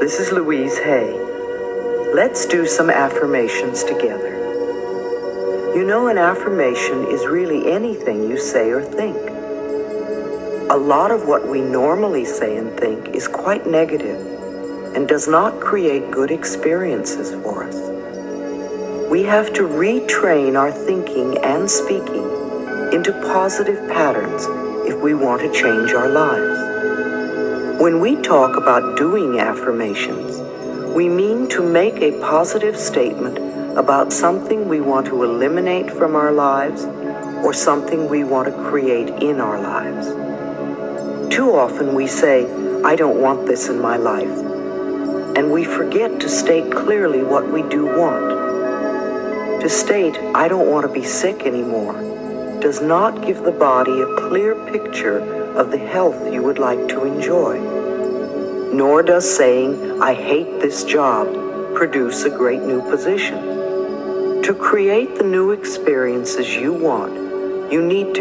This is Louise Hay. Let's do some affirmations together. You know, an affirmation is really anything you say or think. A lot of what we normally say and think is quite negative and does not create good experiences for us. We have to retrain our thinking and speaking into positive patterns if we want to change our lives. When we talk about doing affirmations, we mean to make a positive statement about something we want to eliminate from our lives or something we want to create in our lives. Too often we say, "I don't want this in my life," and we forget to state clearly what we do want. To state, "I don't want to be sick anymore," does not give the body a clear picture of the health you would like to enjoy. Nor does saying, "I hate this job," produce a great new position. To create the new experiences you want, you need to